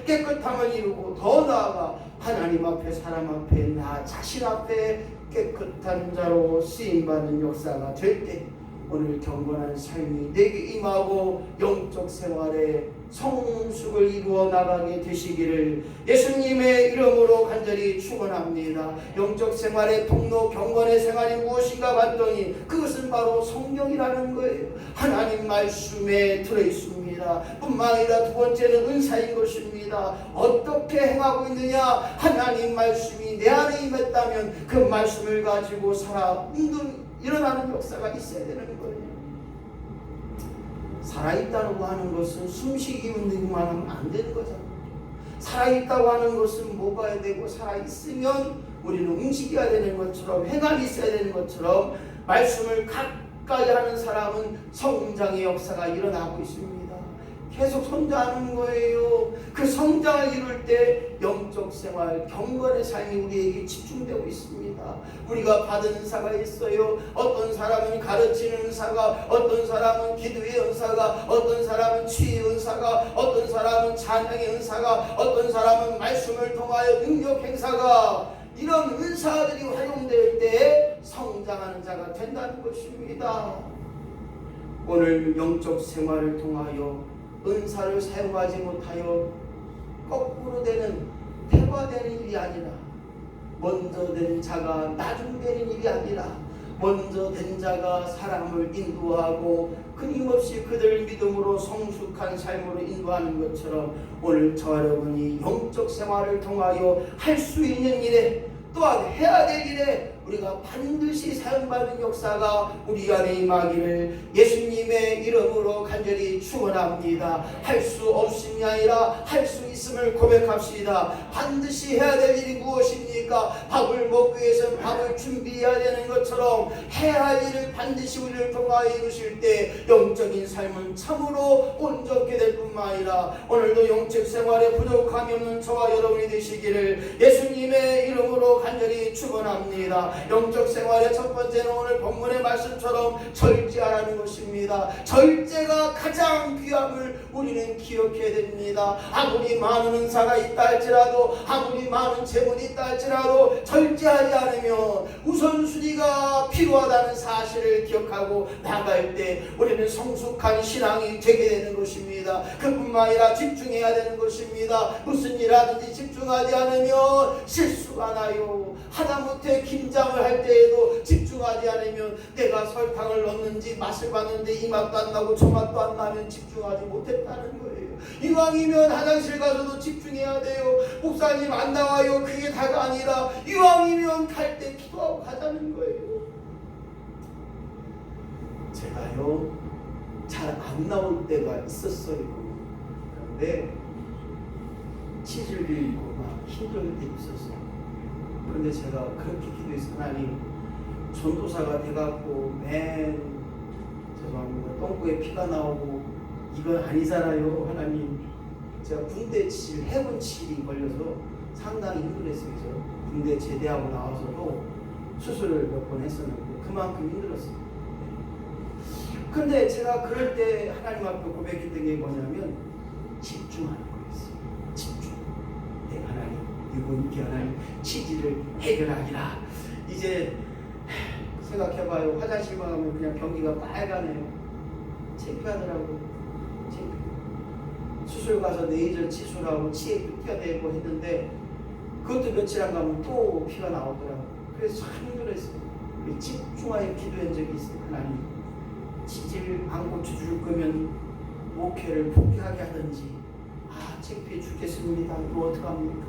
깨끗함을 이루고 더 나아가 하나님 앞에 사람 앞에 나 자신 앞에 깨끗한 자로 쓰임받는 역사가 될 때 오늘 경건한 삶이 내게 임하고 영적 생활에 성숙을 이루어 나가게 되시기를 예수님의 이름으로 간절히 축원합니다. 영적 생활의 통로 경건의 생활이 무엇인가 봤더니 그것은 바로 성령이라는 거예요. 하나님 말씀에 들어있습니다. 뿐만 아니라 두 번째는 은사인 것입니다. 어떻게 행하고 있느냐? 하나님 말씀이 내 안에 임했다면 그 말씀을 가지고 살아 일어나는 역사가 있어야 되는 거예요. 살아있다고 하는 것은 숨쉬기 운동만 하면 안 되는 거잖아요. 살아있다고 하는 것은 먹어야 되고 살아있으면 우리는 움직여야 되는 것처럼 행함이 있어야 되는 것처럼 말씀을 가까이 하는 사람은 성장의 역사가 일어나고 있습니다. 계속 성장하는 거예요. 그 성장을 이룰 때 영적 생활, 경건의 삶이 우리에게 집중되고 있습니다. 우리가 받은 은사가 있어요. 어떤 사람은 가르치는 은사가, 어떤 사람은 기도의 은사가, 어떤 사람은 치유의 은사가, 어떤 사람은 찬양의 은사가, 어떤 사람은 말씀을 통하여 능력 행사가, 이런 은사들이 활용될 때 성장하는 자가 된다는 것입니다. 오늘 영적 생활을 통하여 은사를 사용하지 못하여 거꾸로 되는 퇴화되는 일이 아니라 먼저 된 자가 나중되는 일이 아니라 먼저 된 자가 사람을 인도하고 끊임없이 그들 믿음으로 성숙한 삶으로 인도하는 것처럼 오늘 저와 여러분이 영적 생활을 통하여 할 수 있는 일에 또한 해야 될 일에 우리가 반드시 사용받는 역사가 우리 안에 임하기를 예수님의 이름으로 간절히 축원합니다. 할 수 없음이 아니라 할 수 있음을 고백합시다. 반드시 해야 될 일이 무엇입니까? 밥을 먹기 위해서 밥을 준비해야 되는 것처럼 해야 할 일을 반드시 우리를 통하여 이루실 때 영적인 삶은 참으로 온전케 될 뿐만 아니라 오늘도 영적 생활에 부족함이 없는 저와 여러분이 되시기를 예수님의 이름으로 간절히 축원합니다. 영적 생활의 첫 번째는 오늘 본문의 말씀처럼 절제하라는 것입니다. 절제가 가장 귀함을 우리는 기억해야 됩니다. 아무리 많은 은사가 있다 할지라도, 아무리 많은 재물이 있다 할지라도 절제하지 않으면 우선순위가 필요하다는 사실을 기억하고 나갈 때 우리는 성숙한 신앙이 되게 되는 것입니다. 그뿐만 아니라 집중해야 되는 것입니다. 무슨 일 하든지 집중하지 않으면 실수가 나요. 하다못해 김장을 할 때에도 집중하지 않으면 내가 설탕을 넣는지 맛을 봤는데 이 맛도 안 나고 저 맛도 안 나면 집중하지 못했다는 거예요. 이왕이면 화장실 가서도 집중해야 돼요. 목사님 안 나와요. 그게 다가 아니라 이왕이면 갈 때 기도하고 가자는 거예요. 제가요 잘 안 나올 때가 있었어요. 그런데 치질 들고 막 힘들 때 있었어요. 그런데 제가 그렇게 기도해서 하나님, 전도사가 돼갖고 맨 죄송합니다 똥구에 피가 나오고 이건 아니잖아요. 하나님, 제가 군대 치질, 해군 치질이 걸려서 상당히 힘들었어요. 군대 제대하고 나와서도 수술을 몇 번 했었는데 그만큼 힘들었어요. 근데 제가 그럴 때 하나님 앞에 고백했던 게 뭐냐면 집중하는 거였어요. 집중. 네, 하나님, 이분께 하나님 치질을 해결하기라. 이제 생각해봐요. 화장실만 가면 그냥 변기가 빨가네요. 창피하더라고요. 수술 가서 네이저 치수라고 치에 껴대고 했는데 그것도 며칠 안 가면 또 피가 나오더라고요. 그래서 참 힘들었어요. 집중하여 기도한 적이 있어요. 하나님, 치질 안 고쳐줄 거면 목회를 포기하게 하든지, 창피해 죽겠습니다. 이거 어떡합니까?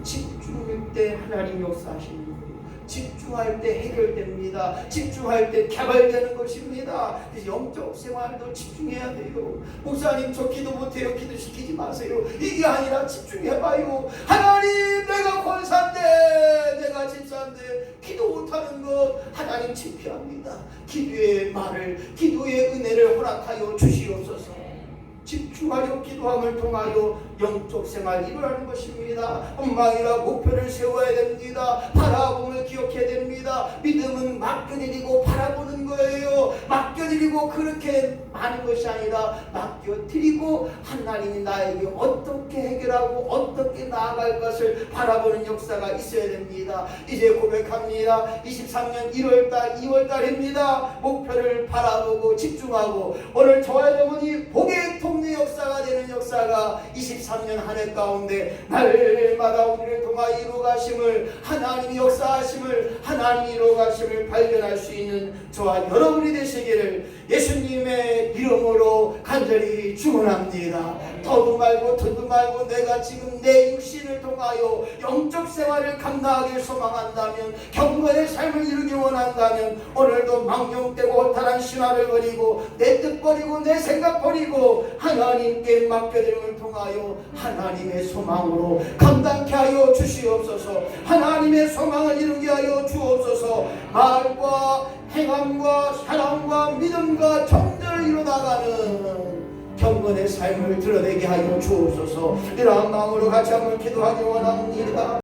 집중할 때 하나님 역사하시는 거예요. 집중할 때 해결됩니다. 집중할 때 개발되는 것입니다. 그래서 영적 생활도 집중해야 돼요. 목사님 저 기도 못해요. 기도시키지 마세요. 이게 아니라 집중해봐요. 하나님, 내가 권사인데, 내가 집사인데 기도 못하는 것 하나님 창피합니다. 기도의 말을, 기도의 은혜를 허락하여 주시옵소서. 집중하여 기도함을 통하여 영적 생활 일어나는 것입니다. 엉망이라 목표를 세워야 됩니다. 바라봄을 기억해야 됩니다. 믿음은 맡겨드리고 바라보는 거예요. 맡겨드리고 그렇게 하는 것이 아니라 맡겨드리고 하나님이 나에게 어떻게 해결하고 어떻게 나아갈 것을 바라보는 역사가 있어야 됩니다. 이제 고백합니다. 23년 1월달 2월달입니다. 목표를 바라보고 집중하고 오늘 저와 여러분이 복의 통로 역사가 되는 역사가 23년 한 해 가운데 날마다 우리를 통하여 이루어가심을 하나님이 역사하심을 하나님이 이루어가심을 발견할 수 있는 저와 여러분이 되시기를 예수님의 이름으로 간절히 축원합니다. 더도 말고 덜도 말고 내가 지금 내 육신을 통하여 영적 생활을 감당하길 소망한다면 경건의 삶을 이루기 원한다면 오늘도 망령되고 허탈한 신화를 버리고 내 뜻 버리고 내 생각 버리고 하나님께 맡겨드림을 통하여 하나님의 소망으로 감당케 하여 주시옵소서. 하나님의 소망을 이루게 하여 주옵소서. 말과 행함과 사랑과 믿음과 정죄를 이루어나가는 경건의 삶을 드러내게 하여 주옵소서. 이러한 마음으로 같이 한번 기도하기 원합니다.